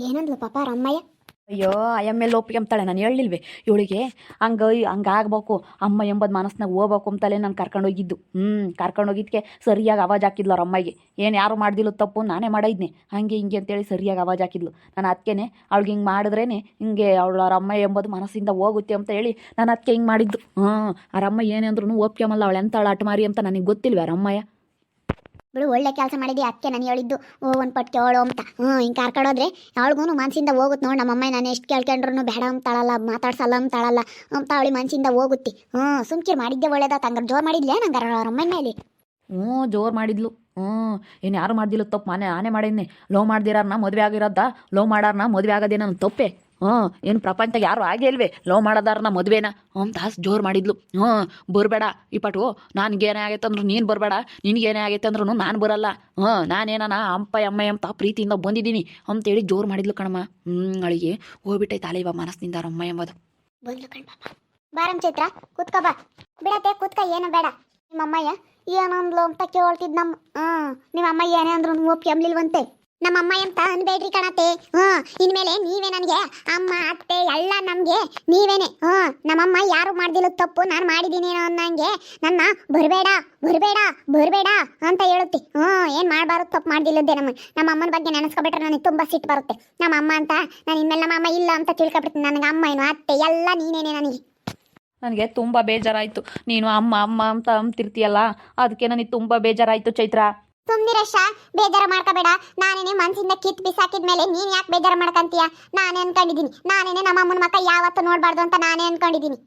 ಏನಂದ್ಲು ಪಾಪ ರಮ್ಮಯ್ಯ? ಅಯ್ಯೋ ಅಯ್ಯಮ್ಮೇಲೆ ಒಪ್ಪಿಗೆಂಬ್ತಾಳೆ. ನಾನು ಹೇಳಿಲ್ವೇ ಇವಳಿಗೆ ಹಂಗಾಗ್ಬೇಕು ಅಮ್ಮ ಎಂಬುದು ಮನಸ್ನಾಗ ಹೋಗ್ಬೇಕು ಅಂತಲೇ ನಾನು ಕರ್ಕೊಂಡೋಗಿದ್ದು. ಕರ್ಕೊಂಡೋಗಿದ್ದಕ್ಕೆ ಸರಿಯಾಗಿ ಆವಾಜ್ ಹಾಕಿದ್ಲು ಅವ್ರ ಅಮ್ಮಗೆ. ಏನು ಯಾರು ಮಾಡ್ದಿಲ್ಲ ತಪ್ಪು, ನಾನೇ ಮಾಡಿದ್ನೆ ಹಂಗೆ ಹಿಂಗೆ ಅಂತೇಳಿ ಸರಿಯಾಗಿ ಆವಾಜ್ ಹಾಕಿದ್ಲು. ನಾನು ಅದಕ್ಕೇನೆ ಅವಳಿಗೆ ಹಿಂಗೆ ಮಾಡಿದ್ರೇ ಹಿಂಗೆ ಅವ್ರ ಅಮ್ಮ ಎಂಬುದು ಮನಸ್ಸಿಂದ ಹೋಗುತ್ತೆ ಅಂತ ಹೇಳಿ ನಾನು ಅದಕ್ಕೆ ಹಿಂಗೆ ಮಾಡಿದ್ದು. ಅವ್ರ ಅಮ್ಮ ಏನೇ ಅಂದ್ರೂ ಒಪ್ಕೊಂಬಲ್ಲ, ಅವಳು ಎಂತಾಳು ಅಟ್ಮಾರಿ ಅಂತ ನನಗೆ ಗೊತ್ತಿಲ್ವೇ ಅವ್ರ ಅಮ್ಮಯ್ಯ. ಬಿಡು, ಒಳ್ಳೆ ಕೆಲಸ ಮಾಡಿದ್ದೆ. ಅದಕ್ಕೆ ನಾನು ಹೇಳಿದ್ದು ಒಂದು ಪಟ್ಟು ಕೇಳೋ ಅಂತ. ಹಿಂಗೆ ಕರ್ಕೊಂಡೋದ್ರೆ ಅವಳಿಗೂ ಮನಸ್ಸಿಂದ ಹೋಗುತ್ತೆ. ನೋಡಿ ನಮ್ಮಮ್ಮ ನಾನು ಎಷ್ಟು ಕೇಳ್ಕೊಂಡ್ರು ಬೇಡ ಅಂತಾಳಲ್ಲ, ಮಾತಾಡ್ಸಲ್ಲ ಅಂತಾಳಲ್ಲ ಅಂತ ಅವಳಿ ಮನಸ್ಸಿಂದ ಹೋಗುತ್ತೆ. ಸುಮ್ಕಿರ್ ಮಾಡಿದ್ದೆ ಒಳ್ಳೇದಾತ. ಹಂಗಾರೆ ಜೋರು ಮಾಡಿದ್ಲೇ ನಂಗಾರ ಅವ್ರ ಅಮ್ಮನ ಮೇಲೆ? ಜೋರು ಮಾಡಿದ್ಲು. ಏನು ಯಾರು ಮಾಡ್ದಿಲ್ಲ ತಪ್ಪು, ನಾನೇ ಮಾಡಿದ್ನಿ. ಲವ್ ಮಾಡ್ದಿರಾರನ್ನ ಮದುವೆ ಆಗಿರೋದ, ಲವ್ ಮಾಡಾರನ್ನ ಮದುವೆ ಆಗೋದೇ ನನ್ನ ತಪ್ಪೆ. ಏನು ಪ್ರಪಂಚದಾಗ ಯಾರು ಆಗೇ ಇಲ್ವೇ ಲವ್ ಮಾಡೋದಾರನ್ನ ಮದುವೆನ ಅಂತ ಜೋರು ಮಾಡಿದ್ಲು. ಬರಬೇಡ ಈ ಪಟು, ನನಗೇನೇ ಆಗೈತೆ ಅಂದ್ರು ನೀನು ಬರಬೇಡ, ನಿನಗೇನೇ ಆಗೈತೆ ಅಂದ್ರೂ ನಾನು ಬರಲ್ಲ. ನಾನೇನ ಅಮ್ಮ ಅಂತ ಪ್ರೀತಿಯಿಂದ ಬಂದಿದ್ದೀನಿ ಅಂತೇಳಿ ಜೋರು ಮಾಡಿದ್ಲು ಕಣಮ್ಮ. ಅವಳಿಗೆ ಹೋಗ್ಬಿಟ್ಟೈತೆ ಅಲೆ ಇವಾಗ ಮನಸ್ಸಿನಿಂದ ಅಮ್ಮ ಎಂಬುದು. ಬಂದ್ಲು ಕಣ್ ಪಾಪ. ಬಾರಂ ಚೈತ್ರ, ಕೂತ್ಕೋ ಬಾ. ಬಿಡತ್ತೆ ಕೂತ್ಕ, ಏನು ಬೇಡ. ನಿಮ್ಮಮ್ಮಯ್ಯ ಏನಂದ್ಲು ಅಂತ ಕೇಳ್ತಿದ್ ನಿಮ್ಮ ಅಮ್ಮ ಏನೇ ಅಂದ್ರು ಒಪ್ಕೊಂಬ್ಲಿಲ್ವಂತೆ. ನಮ್ಮ ಅಮ್ಮ ಅಂತ ಅನ್ಬೇಡ್ರಿ ಕಣತೆ. ಇನ್ಮೇಲೆ ನೀವೇ ನನಗೆ ಅಮ್ಮ ಅತ್ತೆ ಎಲ್ಲ ನಮ್ಗೆ ನೀವೇನೆ. ನಮ್ಮಮ್ಮ ಯಾರು ಮಾಡ್ದಿಲ್ಲ ತಪ್ಪು, ನಾನು ಮಾಡಿದ್ದೀನಿ ಅನ್ನಂಗೆ ನನ್ನ ಬರಬೇಡ ಬರಬೇಡ ಬರಬೇಡ ಅಂತ ಹೇಳುತ್ತೆ. ಏನು ಮಾಡಬಾರ್ದು, ತಪ್ಪು ಮಾಡ್ದಿಲ್ಲದ್ದೆ. ನಮ್ಮ ಅಮ್ಮನ ಬಗ್ಗೆ ನೆನೆಸ್ಕೊಬಿಟ್ರೆ ನನಗೆ ತುಂಬ ಸಿಟ್ಟು ಬರುತ್ತೆ. ನಮ್ಮ ಅಮ್ಮ ಅಂತ ನಾನು ಇನ್ಮೇಲೆ ನಮ್ಮ ಅಮ್ಮ ಇಲ್ಲ ಅಂತ ತಿಳ್ಕೊಬಿಡ್ತೀನಿ. ನನಗೆ ಅಮ್ಮ ಏನು ಅತ್ತೆ ಎಲ್ಲ ನೀನೇನೆ ನನಗೆ. ನನಗೆ ತುಂಬ ಬೇಜಾರಾಯಿತು. ನೀನು ಅಮ್ಮ ಅಮ್ಮ ಅಂತ ಅಂತಿರ್ತೀಯಲ್ಲ, ಅದಕ್ಕೆ ನನಗೆ ತುಂಬ ಬೇಜಾರಾಯಿತು ಚೈತ್ರ. ಸುಮ್ನಿರಶ, ಬೇಜಾರ ಮಾಡ್ಕೋಬೇಡ. ನಾನೇನೆ ಮನ್ಸಿಂದ ಕಿತ್ ಬಿಸಾಕಿದ್ಮೇಲೆ ನೀನ್ ಯಾಕೆ ಬೇಜಾರ ಮಾಡ್ಕಂತೀಯ? ನಾನೇ ಅನ್ಕೊಂಡಿದ್ದೀನಿ, ನಾನೇನೆ ನಮ್ಮ ಅಮ್ಮನ ಮಕ್ಕ ಯಾವತ್ತೂ ನೋಡ್ಬಾರ್ದು ಅಂತ ನಾನೇ ಅನ್ಕೊಂಡಿದ್ದೀನಿ.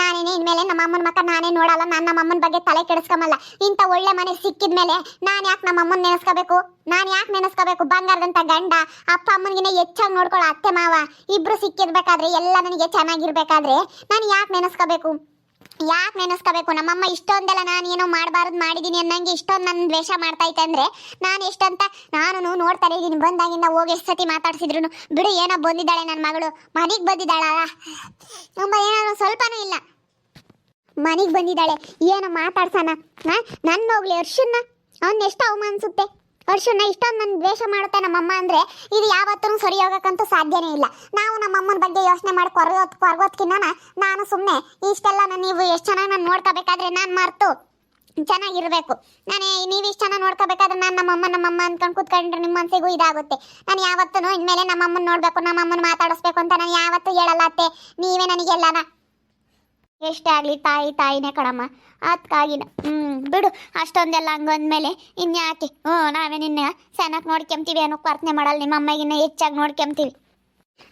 ನಾನೇನೆ ಇನ್ಮೇಲೆ ನಮ್ಮ ಅಮ್ಮನ ಮಕ್ಕ ನಾನೇ ನೋಡಲ್ಲ. ನಾನು ನಮ್ಮ ಅಮ್ಮನ ಬಗ್ಗೆ ತಲೆ ಕೆಡಿಸ್ಕೊಂಬಲ್ಲ. ಇಂಥ ಒಳ್ಳೆ ಮನೆ ಸಿಕ್ಕಿದ್ಮೇಲೆ ನಾನು ಯಾಕೆ ನಮ್ಮ ಅಮ್ಮನ ನೆನೆಸ್ಕೋಬೇಕು? ನಾನು ಯಾಕೆ ನೆನೆಸ್ಕೋಬೇಕು? ಬಂಗಾರದಂತ ಗಂಡ, ಅಪ್ಪ ಅಮ್ಮನಿಗಿನ್ನ ಹೆಚ್ಚಾಗಿ ನೋಡ್ಕೊಳ್ಳೋ ಅತ್ತೆ ಮಾವ ಇಬ್ರು ಸಿಕ್ಕಿರ್ಬೇಕಾದ್ರೆ, ಎಲ್ಲ ನನಗೆ ಚೆನ್ನಾಗಿರ್ಬೇಕಾದ್ರೆ ನಾನು ಯಾಕೆ ನೆನೆಸ್ಕೋಬೇಕು? ನಮ್ಮಮ್ಮ ಇಷ್ಟೊಂದೆಲ್ಲ ನಾನು ಏನೋ ಮಾಡಬಾರ್ದು ಮಾಡಿದ್ದೀನಿ ಅನ್ನಂಗೆ ಇಷ್ಟೊಂದು ನನ್ನ ದ್ವೇಷ ಮಾಡ್ತಾ ಇತ್ತೆ ಅಂದ್ರೆ ನಾನು ಎಷ್ಟಂತ ನಾನು ನೋಡ್ತಾನೆ ಇದ್ದೀನಿ. ಬಂದಾಗಿಂದ ಹೋಗಿ ಎಷ್ಟು ಸತಿ ಮಾತಾಡ್ಸಿದ್ರು ಬಿಡು, ಏನೋ ಬಂದಿದ್ದಾಳೆ ನನ್ನ ಮಗಳು, ಮನೆಗೆ ಬಂದಿದ್ದಾಳಲ್ಲ ಏನಾದ್ರು ಸ್ವಲ್ಪನೂ ಇಲ್ಲ. ಮನೆಗೆ ಬಂದಿದ್ದಾಳೆ, ಏನೋ ಮಾತಾಡ್ಸೋಣ. ನನ್ನ ಹೋಗ್ಲಿ ಅರ್ಶನ್ನ, ಅವ್ನ ಎಷ್ಟು ಅವಮಾನಿಸುತ್ತೆ. ಅರ್ಶನ್ನ ಇಷ್ಟೊಂದು ನನ್ನ ದ್ವೇಷ ಮಾಡುತ್ತೆ ನಮ್ಮಮ್ಮ ಅಂದರೆ ಇದು ಯಾವತ್ತೂ ಸರಿ ಹೋಗೋಕ್ಕಂತೂ ಸಾಧ್ಯನೇ ಇಲ್ಲ. ನಾವು ನಮ್ಮಮ್ಮನ ಬಗ್ಗೆ ಯೋಚನೆ ಮಾಡಿ ಕೊರಗೋದ್ಕಿನ್ನ ನಾನು ಸುಮ್ಮನೆ ಇಷ್ಟೆಲ್ಲ ನೀವು ಎಷ್ಟು ಚೆನ್ನಾಗಿ ನಾನು ನೋಡ್ಕೋಬೇಕಾದ್ರೆ ನಾನು ಮರೆತು ಚೆನ್ನಾಗಿರಬೇಕು. ನೀವು ಇಷ್ಟು ಚೆನ್ನಾಗಿ ನೋಡ್ಕೋಬೇಕಾದ್ರೆ ನಾನು ನಮ್ಮಮ್ಮ ಅಂದ್ಕೊಂಡು ಕೂತ್ಕೊಂಡ್ರೆ ನಿಮ್ಮ ಮನಸ್ಸಿಗೂ ಇದಾಗುತ್ತೆ. ನಾನು ಯಾವತ್ತೂ ಇನ್ಮೇಲೆ ನಮ್ಮಮ್ಮನ ನೋಡಬೇಕು, ನಮ್ಮಮ್ಮನ ಮಾತಾಡಿಸ್ಬೇಕು ಅಂತ ನಾನು ಯಾವತ್ತೂ ಹೇಳಲ್ಲ ಅತ್ತೆ. ನೀವೇ ನನಗೆಲ್ಲನ. ಎಷ್ಟೇ ಆಗಲಿ ತಾಯಿನೇ ಕಣಮ್ಮ, ಅದಕ್ಕಾಗಿನ ಬಿಡು. ಅಷ್ಟೊಂದೆಲ್ಲ ಹಂಗಂದ್ಮೇಲೆ ಇನ್ಯಾಕೆ ನಾವೇ ನಿನ್ನ ಚೆನ್ನಾಗಿ ನೋಡ್ಕೊಂತೀವಿ ಅನ್ನೋ ಪ್ರಾರ್ಥನೆ ಮಾಡಲ್ಲ. ನಿಮ್ಮ ಅಮ್ಮಗಿನ್ನ ಹೆಚ್ಚಾಗಿ ನೋಡ್ಕೊಂತೀವಿ.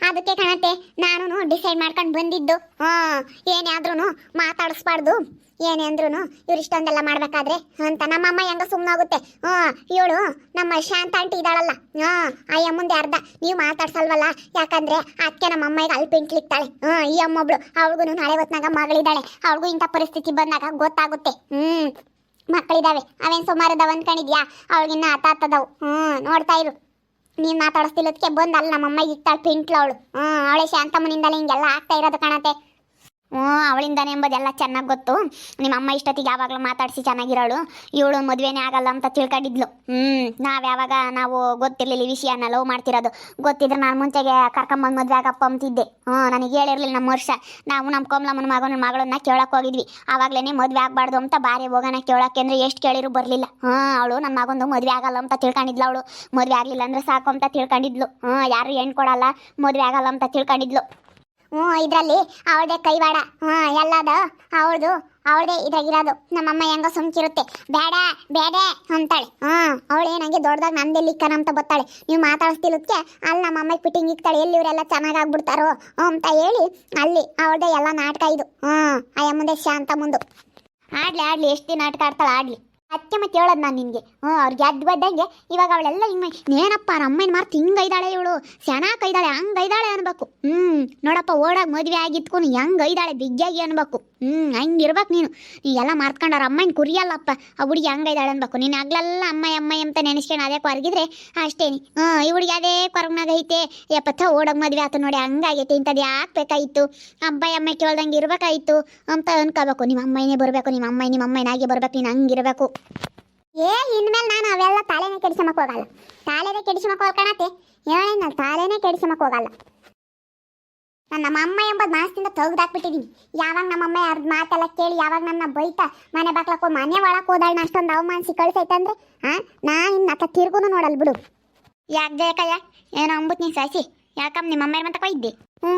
ಅದಕ್ಕೆ ಕಣತೆ ನಾನು ಡಿಸೈಡ್ ಮಾಡ್ಕೊಂಡು ಬಂದಿದ್ದು. ಏನಾದ್ರೂ ಮಾತಾಡಿಸ್ಬಾರ್ದು, ಏನೇ ಅಂದ್ರೂ ಇವ್ರು ಇಷ್ಟೊಂದೆಲ್ಲ ಮಾಡ್ಬೇಕಾದ್ರೆ ಅಂತ. ನಮ್ಮಮ್ಮ ಹೆಂಗ ಸುಮ್ಮನಾಗುತ್ತೆ. ಇವಳು ನಮ್ಮ ಶಾಂತ ಆಂಟಿ ಇದ್ದಾಳಲ್ಲ, ಅಯ್ಯ ಮುಂದೆ ಅರ್ಧ ನೀವು ಮಾತಾಡ್ಸಲ್ವಲ್ಲ, ಯಾಕಂದ್ರೆ ಅದಕ್ಕೆ ನಮ್ಮ ಅಮ್ಮಗೆ ಅಲ್ಲಿ ಪಿಂಟ್ಲಿಕ್ತಾಳೆ. ಈ ಅಮ್ಮೊಬ್ಳು, ಅವಳಿಗೂ ನಾಳೆ ಹೊತ್ನಾಗ ಮಗಳಿದ್ದಾಳೆ. ಅವಳಿಗೂ ಇಂಥ ಪರಿಸ್ಥಿತಿ ಬಂದಾಗ ಗೊತ್ತಾಗುತ್ತೆ. ಮಕ್ಕಳಿದ್ದಾವೆ, ಅವೇನು ಸುಮಾರಿದಾವ ಅಂದ್ಕೊಂಡಿದ್ಯಾ? ಅವಳಿಗಿನ್ನ ಹತ್ತದವು. ನೋಡ್ತಾ ಇರು. ನೀನು ಮಾತಾಡಿಸ್ತಿಲ್ಲದಕ್ಕೆ ಬಂದು ಅಲ್ಲಿ ನಮ್ಮ ಅಮ್ಮಗೆ ಇಕ್ತಾಳೆ ಪಿಂಟ್ಲು ಅವಳು. ಅವಳೆ ಶಾಂತಮ್ಮನಿಂದಲೇ ಹಿಂಗೆಲ್ಲ ಆಗ್ತಾ ಇರೋದು ಕಣತೆ. ಅವಳಿಂದಾನೆ ಎಂಬುದೆಲ್ಲ ಚೆನ್ನಾಗಿ ಗೊತ್ತು. ನಿಮ್ಮ ಅಮ್ಮ ಇಷ್ಟೊತ್ತಿಗೆ ಯಾವಾಗಲೂ ಮಾತಾಡಿಸಿ ಚೆನ್ನಾಗಿರೋಳು. ಇವಳು ಮದುವೆನೇ ಆಗಲ್ಲ ಅಂತ ತಿಳ್ಕೊಂಡಿದ್ಲು. ನಾವು ಗೊತ್ತಿರಲಿಲ್ಲ ವಿಷಯನ ಲವ್ ಮಾಡ್ತಿರೋದು. ಗೊತ್ತಿದ್ರೆ ನಾನು ಮುಂಚೆಗೆ ಕರ್ಕೊಂಬಂದು ಮದುವೆ ಆಗಪ್ಪ ಅಂತಿದ್ದೆ. ನನಗೆ ಹೇಳಿರಲಿಲ್ಲ. ನಮ್ಮ ವರ್ಷ ನಾವು ನಮ್ಮ ಕೋಮಲಮ್ಮನ ಮಗಳನ್ನ ಕೇಳಕ್ಕೆ ಹೋಗಿದ್ವಿ. ಆವಾಗಲೇ ಮದುವೆ ಆಗಬಾರ್ದು ಅಂತ ಬಾರಿ ಹೋಗೋಣ ಕೇಳೋಕ್ಕೆ ಅಂದರೆ ಎಷ್ಟು ಕೇಳಿದ್ರು ಬರಲಿಲ್ಲ. ಅವಳು ನನ್ನ ಮಗೊಂದು ಮದುವೆ ಆಗಲ್ಲ ಅಂತ ತಿಳ್ಕೊಂಡಿದ್ಲು. ಅವಳು ಮದುವೆ ಆಗಲಿಲ್ಲ ಅಂದರೆ ಸಾಕು ಅಂತ ತಿಳ್ಕೊಂಡಿದ್ಲು. ಯಾರು ಹೆಣ್ಣು ಕೊಡಲ್ಲ, ಮದುವೆ ಆಗಲ್ಲ ಅಂತ ತಿಳ್ಕೊಂಡಿದ್ಲು. ಇದರಲ್ಲಿ ಅವಳದೇ ಕೈವಾಡ. ಎಲ್ಲದ ಅವಳದೇ ಇದಾಗಿರೋದು. ನಮ್ಮಮ್ಮ ಹೆಂಗ ಸುಮ್ಕಿರುತ್ತೆ. ಬೇಡ ಬೇಡ ಅಂತಾಳೆ. ಅವಳೇನಂಗೆ ದೊಡ್ಡದಾಗ ನಂದೇ ಲಿಕ್ಕನ ಅಂತ ಬರ್ತಾಳೆ. ನೀವು ಮಾತಾಡಿಸ್ತಿಲ್ಲದಕ್ಕೆ ಅಲ್ಲಿ ನಮ್ಮಮ್ಮಗೆ ಫಿಟ್ಟಿಂಗ್ ಇಕ್ತಾಳೆ. ಎಲ್ಲಿ ಇವರೆಲ್ಲ ಚೆನ್ನಾಗಾಗ್ಬಿಡ್ತಾರೋ ಅಂತ ಹೇಳಿ ಅಲ್ಲಿ ಅವಳದೇ ಎಲ್ಲ ನಾಟಕ ಇದು. ಅಯ್ಯ ಮುಂದೆ ಶಾಂತ ಮುಂದೆ ಆಡ್ಲಿ ಎಷ್ಟು ದಿನ ನಾಟಕ ಆಡ್ತಾಳೆ ಆಡ್ಲಿ. ಅತ್ತೆ ಮತ್ತೆ ಹೇಳೋದು ನಾನು ನಿನಗೆ. ಅವ್ರಿಗೆ ಅಡ್ಡು ಬದ್ದಂಗೆ ಇವಾಗ ಅವಳೆಲ್ಲ ಹಿಂಗೆ ಏನಪ್ಪ ಅಮ್ಮನ ಮಾರ್ತು ಹಿಂಗೈದಾಳೆ ಇವಳು, ಚೆನ್ನಾಗೈದಾಳೆ ಹಂಗೈದಾಳೆ ಅನ್ಬೇಕು. ನೋಡಪ್ಪ ಓಡಾಗ ಮದುವೆ ಆಗಿದ್ಕು ಹೆಂಗೈದಾಳೆ ಬಿಗ್ಗಾಗಿ ಅನ್ಬೇಕು. ಹಂಗಿರ್ಬೇಕು ನೀನು. ಎಲ್ಲ ಮಾರ್ತ್ಕೊಂಡವ್ರ ಅಮ್ಮನ ಕುರಿಯಲ್ಲಪ್ಪ ಆ ಹುಡುಗಿ ಹಂಗೈದಾಳೆ ಅನ್ಬೇಕು. ನೀನು ಆಗ್ಲೆಲ್ಲ ಅಮ್ಮ ಅಂತ ನೆನೆಸ್ಕೊಂಡು ಅದೇ ಕೊರಗಿದ್ರೆ ಅಷ್ಟೇನಿ. ಈ ಹುಡುಗಿ ಅದೇ ಕೊರಗನಾಗೈತೆ, ಎಪ್ಪತ್ತ ಓಡಾಗ ಮದುವೆ ಆಯ್ತು ನೋಡಿ ಹಂಗಾಗೈತೆ, ಇಂಥದ್ದು ಯಾಕೆ ಬೇಕಾಯಿತು, ಅಮ್ಮ ಕೇಳ್ದಂಗೆ ಇರ್ಬೇಕಾಯಿತು ಅಂತ ಅನ್ಕೋಬೇಕು. ನಿಮ್ಮ ಅಮ್ಮನೇ ಬರಬೇಕು, ನಿಮ್ಮ ಅಮ್ಮನಾಗೆ ಬರ್ಬೇಕು, ನೀನು ಹಂಗಿರ್ಬೇಕು. ಇನ್ಮೇಲೆ ನಾನು ಅವೆಲ್ಲ ತಾಳೆನೇ ಕೆಡಿಸಮಕ್ ಹೋಗಲ್ಲ. ತಾಳೆನೇ ಕೆಡಿಸಮಕ್ ಹೋಗ್ಕಣತೆ ಹೇಳ ತಾಳೆನೇ ಕೆಡಿಸಮಕ್ ಹೋಗಲ್ಲ. ನಾನು ನಮ್ಮ ಎಂಬುದು ಮನಸ್ಸಿಂದ ತೆಗ್ದಾಕ್ಬಿಟ್ಟಿದ್ದೀನಿ. ಯಾವಾಗ ನಮ್ಮಮ್ಮ ಅರ್ಧ ಮಾತೆಲ್ಲ ಕೇಳಿ ಯಾವಾಗ ನನ್ನ ಬೈತಾ ಮನೆ ಬಾಕ್ಲಕ್ಕೆ ಮನೆ ಒಳಕ್ಕೆ ಹೋದಾಳ ಅಷ್ಟೊಂದು ಅವಮಾನಿಸಿ ಕಳ್ಸೈತಂದ್ರೆ ನಾನು ಇನ್ನು ತಿರ್ಗುನು ನೋಡಲ್ ಬಿಡು. ಯಾಕೆ ಜಯಕಯ್ಯ ಏನೋ ಅಂಬುತ್ ನೀ ಸಾಯಿಸಿ ಯಾಕಮ್ಮ ನಿಮ್ಮ ಅಮ್ಮ ಅಂತ ಕೊಯ್ದೆ?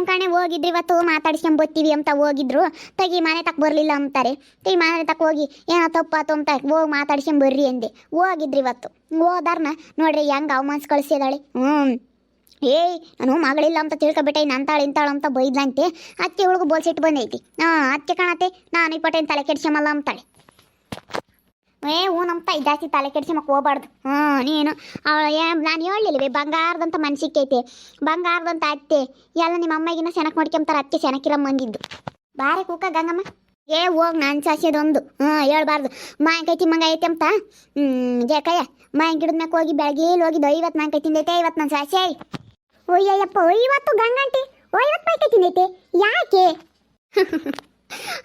ಕಣೆ ಹೋಗಿದ್ರಿ ಇವತ್ತು ಮಾತಾಡ್ಸ್ಕೊಂಬತ್ತೀವಿ ಅಂತ ಹೋಗಿದ್ರು. ತಗಿ ಮನೆ ತಕ್ಕ ಬರಲಿಲ್ಲ ಅಂತಾರೆ. ಈ ಮನೆ ತಕ್ಕ ಹೋಗಿ ಏನೋ ತಪ್ಪಾತು ಅಂತ ಹೋಗಿ ಮಾತಾಡ್ಸ್ಕೊಂಬರ್ರಿ ಅಂದೆ. ಹೋಗಿದ್ರಿ ಇವತ್ತು ಹೋದಾರ್ನ ನೋಡ್ರಿ ಹೆಂಗೆ ಅವಮಾನಿಸಿ ಕಳಿಸಿದಾಳೆ. ಏಯ್ ನಾನು ಮಗಳಿಲ್ಲ ಅಂತ ತಿಳ್ಕೊಬಿಟ್ಟೆ ನಂತಾಳೆ ಇಂತಾಳು ಅಂತ ಬೈದ್ಲಂತೆ. ಅತ್ತೆ ಹುಡುಗ ಬೋಲ್ಸಿಟ್ಟು ಬಂದೈತಿ. ಅತ್ತೆ ಕಾಣತ್ತೆ ನಾನು ಇಪ್ಪಟ್ಟೇನು ತಲೆ ಕೆಡ್ಸಮಲ್ಲ ಅಂತಾಳೆ. ಹೂನಂತ ಜಾಸ್ತಿ ತಲೆ ಕೆಡ್ಸಮಕ್ಕೆ ಹೋಗ್ಬಾರ್ದು. ನೀನು ನಾನು ಹೇಳಲಿಲ್ಲವೇ ಬಂಗಾರದಂತ ಮನ್ಸಿಕ್ಕೈತೆ ಬಂಗಾರದಂತ ಅತ್ತೆ ಎಲ್ಲ ನಿಮ್ಮ ಅಮ್ಮಗಿನ ಸೆನಕ್ ಮಾಡ್ಕೊಂತಾರೆ. ಅತ್ತೆ ಸೆನಕಿರಮ್ಮ ಅಂದಿದ್ದು ಬಾರೆ ಕೂಕ ಗಂಗಮ್ಮ. ಹೋಗಿ ನಾನು ಸಾಸಿದೊಂದು ಹೇಳ್ಬಾರ್ದು ಮಾಂಕಾಯಿ ತಿಮ್ಮಂಗ ಐತೆ ಅಂತ. ಜಯಕಯ್ಯ ಮಾಂಕ ಗಿಡದ ಮ್ಯಾಕ ಹೋಗಿ ಬೆಳಗ್ಗೆ ಹೋಗಿದ್ದು 50 ಮಾಂಕಾಯಿ ತಿಂದೈತೆ 50 ನನ್ನ ಸಾಸಿ. ಒಯ್ಯಪ್ಪ 50 ಗಂಗಂಟಿ 50 ಮಾಂಕಾಯಿ ತಿಂದೈತೆ ಯಾಕೆ?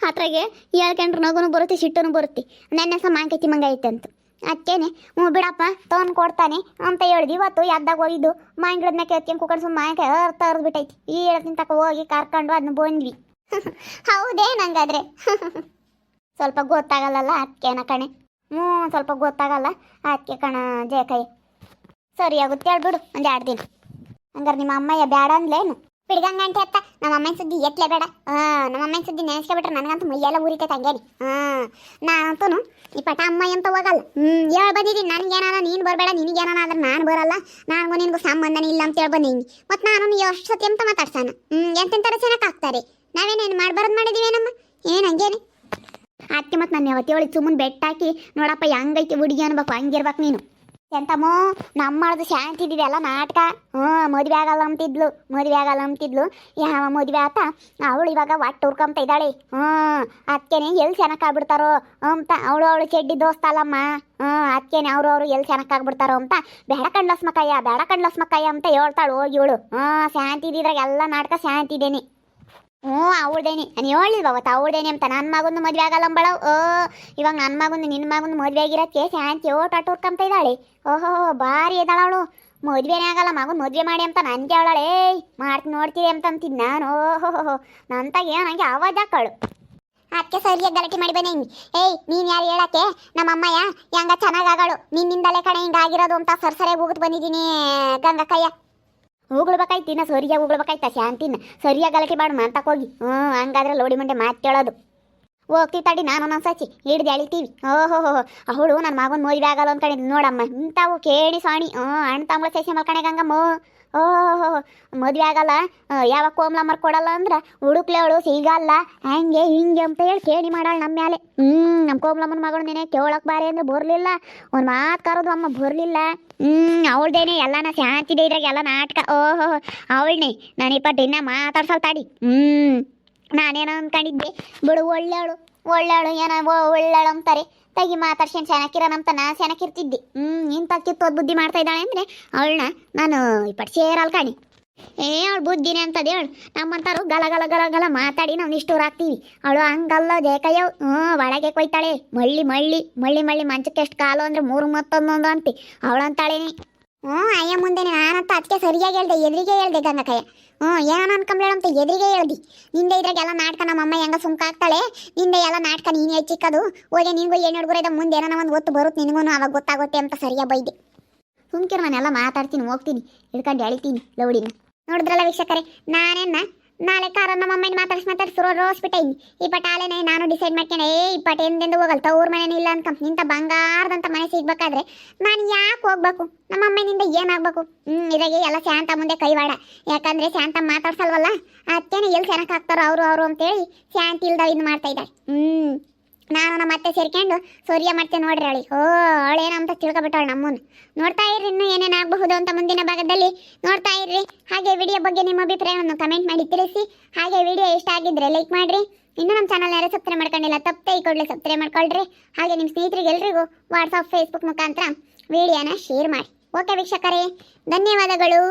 ಅದ್ರಾಗೆ ಹೇಳ್ಕೊಂಡ್ರೆ ನಗುನು ಬರುತ್ತೆ ಸಿಟ್ಟನು ಬರುತ್ತೆ. ನೆನ್ನೆ ಸಹ ಮಾಂಕಾಯಿ ತಿಮ್ಮಂಗ ಐತೆ ಅಂತ ಅಕ್ಕೇನೆ ಬಿಡಪ್ಪ ತೊಗೊಂಡು ಕೊಡ್ತಾನೆ ಅಂತ ಹೇಳಿದ್ವಿ. ಇವತ್ತು ಎದ್ದಾಗ ಹೋಗಿದ್ದು ಮಾಂಕ ಗಿಡದ ಮ್ಯಾಕೆ ಎತ್ಕೊಂಡು ಕುಕ್ಕಡ್ ಸುಮ್ಮ ಮಾಂಕಾಯಿ ಅರ್ಧ ಬಿಟ್ಟೈತಿ. ಈ ಹೇಳ್ತೀನಿ ತಕ ಹೋಗಿ ಕರ್ಕೊಂಡು ಅದನ್ನ ಬಂದ್ವಿ. ಹೌದೇ ನಂಗಾದ್ರೆ ಸ್ವಲ್ಪ ಗೊತ್ತಾಗಲ್ಲಲ್ಲ ಅದಕ್ಕೇನ ಕಣೆ. ಸ್ವಲ್ಪ ಗೊತ್ತಾಗಲ್ಲ ಅದಕ್ಕೆ ಕಣ ಜಯಕೈ. ಸರಿ ಆಗುತ್ತೆ ಹೇಳ್ಬಿಡು ಒಂದು 2 ದಿನ. ಹಂಗಾರೆ ನಿಮ್ಮ ಅಮ್ಮಯ್ಯ ಬೇಡ ಅಂದ್ಲೇನು? ಬಿಡ್ಗಂಗಂಟೆ ಅತ್ತ ನಮ್ಮ ಅಮ್ಮನ ಸುದ್ದಿ ಎತ್ಲೇ ಬೇಡ. ನಮ್ಮ ಅಮ್ಮನ ಸುದ್ದಿ ನೆನೆಸ್ಕೊಬಿಟ್ರೆ ನನಗಂತೂ ಮೈಯೆಲ್ಲ ಉರಿತೈತೆ ಹಂಗೇನಿ. ನಾನಂತೂ ಈ ಪಟ ಅಮ್ಮಯ್ಯ ಅಂತ ಹೋಗಲ್ಲ. ಹೇಳಿ ಬಂದಿದ್ದೀನಿ ನನಗೇನಾನ ನೀನು ಬರಬೇಡ ನಿನಗೇನಾನ ಆದ್ರೆ ನಾನು ಬರಲ್ಲ ನನಗೂ ನಿನಗೂ ಸಂಬಂಧನೇ ಇಲ್ಲ ಅಂತ ಹೇಳಿ ಬಂದೀನಿ. ಮತ್ತು ನಾನು ಎಷ್ಟು ಸತಿ ಅಂತ ಮಾತಾಡ್ಸಾನ ಎಂತೆಂಥರ ಚೆನ್ನಾಗಿ ಆಗ್ತಾರೆ. ನಾವೇನೇನು ಮಾಡ್ಬಾರ್ದು ಮಾಡಿದೀವೇನಮ್ಮ ಏನು ಹಂಗೇನೆ ಅದಕ್ಕೆ. ಮತ್ತು ನಾನು ಯಾವತ್ತು ಹೇಳಿ ಸುಮ್ಮನೆ ಬೆಟ್ಟಾಕಿ ನೋಡಪ್ಪ ಹೆಂಗೈತಿ ಹುಡುಗಿ ಅನ್ಬೇಕು ಹಂಗಿರ್ಬೇಕು ನೀನು. ಎಂತಮ್ಮೋ ನಮ್ಮದು ಶಾಂತಿ ಇದ್ದಿದೆಲ್ಲ ನಾಟಕ. ಮದುವೆ ಆಗಲ್ಲ ಅಂತಿದ್ಲು ಯಾವ ಮದುವೆ ಆತ ಅವಳು ಇವಾಗ ಒಟ್ಟು ಹುರ್ಕೊಂತ ಇದ್ದಾಳೆ. ಅದಕ್ಕೇನೆ ಎಲ್ಲಿ ಚೆನ್ನಾಗಾಗ್ಬಿಡ್ತಾರೋ ಅಂತ ಅವಳು ಚೆಡ್ಡಿ ದೋಸ್ತ ಅಲ್ಲಮ್ಮ. ಅದಕ್ಕೇನೆ ಅವರು ಎಲ್ಲಿ ಚೆನ್ನಾಗಾಗ್ಬಿಡ್ತಾರೋ ಅಂತ ಬೇಡ ಕಂಡ್ಲಸ್ಮಕ್ಕಯ್ಯ ಅಂತ ಹೇಳ್ತಾಳು ಹೋಗಿ ಇವಳು. ಶಾಂತಿ ಇದ್ದಿದ್ರಾಗ ಎಲ್ಲ ನಾಟಕ ಶಾಂತಿ ಇದೇನೆ. ಅವಳದೇನೆ ನಾನು ಹೇಳಿಲ್ವ ಅವತ್ತು ಅವಳದೇನೆ ಅಂತ. ನನ್ನ ಮಗಂದು ಮದುವೆ ಆಗಲ್ಲ ಅಂಬಳ. ಇವಾಗ ನನ್ನ ಮಗಂದು ನಿನ್ನ ಮಗಂದು ಮದುವೆ ಆಗಿರೋಕ್ಕೆ ಶಾಂತಿ ಒಟ್ಟು ಹುರ್ಕೊಂತ ಇದ್ದಾಳೆ. ಓಹೋ ಭಾರಿ ಇದ್ದಾಳ ಅವಳು. ಮದುವೆನೇ ಆಗಲ್ಲ ಮಗನ ಮದುವೆ ಮಾಡಿ ಅಂತ ನನಗೆ ಅವಳಾಳೆ ಮಾಡ್ತೀನಿ ನೋಡ್ತೀವಿ ಅಂತ ಅಂತಿದ್ದು ನಾನು. ಓಹೋ ನಂತಾಗ ನನಗೆ ಆವಾಜ್ ಹಾಕಳು. ಅದಕ್ಕೆ ಸರಿಯಾಗಿ ಗಲಾಟೆ ಮಾಡಿ ಬನ್ನಿ. ನೀನು ಯಾರು ಹೇಳಕ್ಕೆ ನಮ್ಮ ಅಮ್ಮಯ್ಯ ಹೆಂಗ ಚೆನ್ನಾಗಾಗಳು ನಿನ್ನಿಂದಲೇ ಕಣೆ ಹಿಂಗಾಗಿರೋದು ಅಂತ ಸರಿಯಾಗಿ ಹೋಗ್ಬಿಟ್ಟು ಬಂದಿದ್ದೀನಿ ಗಂಗಕ್ಕಯ್ಯ. ಉಗುಳ್ಬೇಕಾಯ್ತು ಇನ್ನು ಸರಿಯಾಗಿ ಉಗುಳ್ಬೇಕಾಯ್ತ ಶಾಂತಿನ ಸರಿಯಾಗಿ ಗಲಾಟೆ ಮಾಡಿ ಅಂತ ಹೋಗಿ. ಹಂಗಾದ್ರೆ ಲೋಡಿ ಮಂಡೆ ಮಾತು ಕೇಳೋದು. ಹೋಗ್ತೀವಿ ತಡಿ ನಾನು ನನ್ನ ಸಚ್ಚಿ ಹಿಡ್ದು ಎಳಿತೀವಿ. ಓಹೋ ಅವಳು ನನ್ನ ಮಗನ ಮದುವೆ ಆಗಲ್ಲ ಅಂದ್ಕೊಂಡಿದ್ದು ನೋಡಮ್ಮ ಇಂಥವು ಕೇಳಿ ಸಾಣಿ. ಅಣ್ಣ ತಮ್ಮಳ ಸಸಿ ಮಲ್ಕಣೆ ಗಂಗಮ್ಮ. ಓಹೋ ಮದುವೆ ಆಗಲ್ಲ ಯಾವಾಗ ಕೋಮ್ಲಮ್ಮರ್ ಕೊಡಲ್ಲ ಅಂದ್ರೆ ಹುಡುಕ್ಲೆ ಅವಳು ಸಿಗಲ್ಲ ಹಂಗೆ ಹಿಂಗೆ ಅಂತ ಹೇಳಿ ಕೇಳಿ ಮಾಡಾಳ ನಮ್ಮ ಮೇಲೆ. ನಮ್ಮ ಕೋಮ್ಲಮ್ಮನ ಮಗಳು ನೆನೆ ಕೇಳಕ್ಕೆ ಬಾರಿ ಅಂದ್ರೆ ಬರಲಿಲ್ಲ. ಒಂದು ಮಾತು ಕರೋದು ಅಮ್ಮ ಬರಲಿಲ್ಲ. ಅವಳ್ದೇನೆ ಎಲ್ಲನ ಶಾಂತಿದೆ ಇದ್ರಾಗ ಎಲ್ಲ ನಾಟಕ. ಓಹೋ ಅವಳನ್ನೇ ನಾನು ಇಪ್ಪಟ್ಟು ಇನ್ನ ಮಾತಾಡ್ಸಲ್ ತಾಡಿ. ನಾನೇನೋ ಅಂದ್ಕೊಂಡಿದ್ದೆ ಬಿಡು ಒಳ್ಳೆವಳು ಏನೋ ಒಳ್ಳೆವಳು ಅಂತಾರೆ ತೆಗಿ ಮಾತಾಡ್ಸ್ಕೊಂಡು ಚೆನ್ನಾಗಿರೋಣಂತ ನಾ ಚೆನ್ನಾಗಿರ್ತಿದ್ದೆ. ಇಂಥ ಕಿತ್ತೋದು ಬುದ್ಧಿ ಮಾಡ್ತಾ ಇದ್ದಾಳೆ ಅಂದರೆ ಅವಳನ್ನ ನಾನು ಇಪ್ಪಟ್ಟು ಸೇರಲ್ ಕಾಣಿ. ಅವಳು ಬುದ್ಧಿನೇ ಅಂತದೆ ಹೇಳು. ನಮ್ಮಂತಾರು ಗಲ ಮಾತಾಡಿ ನಾವು ನಿಷ್ಠೂರ ಆಗ್ತೀವಿ. ಅವಳು ಹಂಗಲ್ಲ ಜಯಕಯ್ಯ. ಒಳಗೆ ಕೊಯ್ತಾಳೆ ಮಳ್ಳಿ ಮಂಚಕ್ಕೆ ಎಷ್ಟು ಕಾಲು ಅಂದರೆ 3 ಮತ್ತೊಂದೊಂದು ಅಂತಿ ಅವಳು ಅಂತಾಳೇನೆ. ಅಯ್ಯ ಮುಂದೆ ನಾನಂತ ಅದಕ್ಕೆ ಸರಿಯಾಗಿ ಹೇಳ್ದೆ ಎದುರಿಗೆ ಹೇಳ್ದೆ ಗಂಗಕಯ್ಯ. ಏನೋ ಅನ್ಕೊಂಬ್ಲೇಳ ಅಂತ ಎದುರಿಗೆ ಹೇಳ್ದಿ. ನಿಂದೆ ಇದ್ರಾಗೆಲ್ಲ ನಾಟಕ ನಮ್ಮ ಅಮ್ಮ ಹೆಂಗ ಸುಮ್ಕ ಆಗ್ತಾಳೆ. ನಿಂದೆ ಎಲ್ಲ ನಾಟಕ ನೀನು ಹೆಚ್ಚಿಕ್ಕದು ಓದೆ ನಿನಗೂ ಏನು ಹುಡುಗರ ಮುಂದೆ ಏನೋ ಒಂದು ಗೊತ್ತು ಬರುತ್ತೆ ನಿನಗೂ ಅವಾಗ ಗೊತ್ತಾಗುತ್ತೆ ಅಂತ ಸರಿಯಾಗಿ ಬೈದೆ. ಸುಮ್ಕಿರು ನಾನೆಲ್ಲ ಮಾತಾಡ್ತೀನಿ ಹೋಗ್ತೀನಿ ಹಿಡ್ಕೊಂಡು ಎಳಿತೀನಿ ಲೌಡಿನ. ನೋಡಿದ್ರಲ್ಲ ವೀಕ್ಷಕರೇ ನಾಳೆ ಕಾರ ನಮ್ಮ ಅಮ್ಮನ ಮಾತಾಡ್ಸಿ ರೋಸ್ಬಿಟ್ಟೈನಿ. ಈ ಪಟಾಲೇನೆ ನಾನು ಡಿಸೈಡ್ ಮಾಡ್ಕೊಂಡೆ ಈ ಪಟ ಎಂದೆಂದು ಹೋಗಲ್ಲ ತವ್ರ ಮನೇನ ಇಲ್ಲ ಅನ್ಕೊಂತ ನಿಂತ ಬಂಗಾರದಂತ ಮನೆ ಸಿಗ್ಬೇಕಾದ್ರೆ ನಾನು ಯಾಕೆ ಹೋಗ್ಬೇಕು ನಮ್ಮ ಅಮ್ಮನಿಂದ ಏನಾಗಬೇಕು. ಇದಾಗೆ ಎಲ್ಲ ಶಾಂತ ಮುಂದೆ ಕೈವಾಡ. ಯಾಕಂದ್ರೆ ಶಾಂತ ಮಾತಾಡ್ಸಲ್ವಲ್ಲ ಅದಕ್ಕೇನೆ ಎಲ್ಲಿ ಚೆನ್ನಾಗಿ ಹಾಕ್ತಾರೋ ಅವರು ಅಂತೇಳಿ ಶಾಂತಿ ಇಲ್ದ ಇದು ಮಾಡ್ತಾ ಇದ್ದಾಳೆ. ನಾನು ನಮ್ಮ ಅತ್ತೆ ಸೇರ್ಕೊಂಡು ಸೂರ್ಯ ಮಾಡ್ತೇನೆ ನೋಡ್ರಿ ಅವಳಿ. ಅವಳೇನಂತ ತಿಳ್ಕೊಬಿಟ್ಟವಳು ನಮ್ಮನ್ನು. ನೋಡ್ತಾ ಇರ್ರಿ ಇನ್ನೂ ಏನೇನಾಗಬಹುದು ಅಂತ ಮುಂದಿನ ಭಾಗದಲ್ಲಿ ನೋಡ್ತಾ ಇರ್ರಿ. ಹಾಗೆ ವಿಡಿಯೋ ಬಗ್ಗೆ ನಿಮ್ಮ ಅಭಿಪ್ರಾಯವನ್ನು ಕಮೆಂಟ್ ಮಾಡಿ ತಿಳಿಸಿ. ಹಾಗೆ ವಿಡಿಯೋ ಇಷ್ಟ ಆಗಿದ್ರೆ ಲೈಕ್ ಮಾಡಿರಿ. ಇನ್ನೂ ನಮ್ಮ ಚಾನಲ್ ಯಾರು ಸಬ್ಸ್ಕ್ರೈಬ್ ಮಾಡ್ಕೊಂಡಿಲ್ಲ ತಪ್ಪೇ ಈ ಕೂಡಲೇ ಸಬ್ಸ್ಕ್ರೈಬ್ ಮಾಡ್ಕೊಳ್ರಿ. ಹಾಗೆ ನಿಮ್ಮ ಸ್ನೇಹಿತರಿಗೆ ಎಲ್ರಿಗೂ ವಾಟ್ಸಪ್ ಫೇಸ್ಬುಕ್ ಮುಖಾಂತರ ವಿಡಿಯೋನ ಶೇರ್ ಮಾಡಿ. ಓಕೆ ವೀಕ್ಷಕರೇ ಧನ್ಯವಾದಗಳು.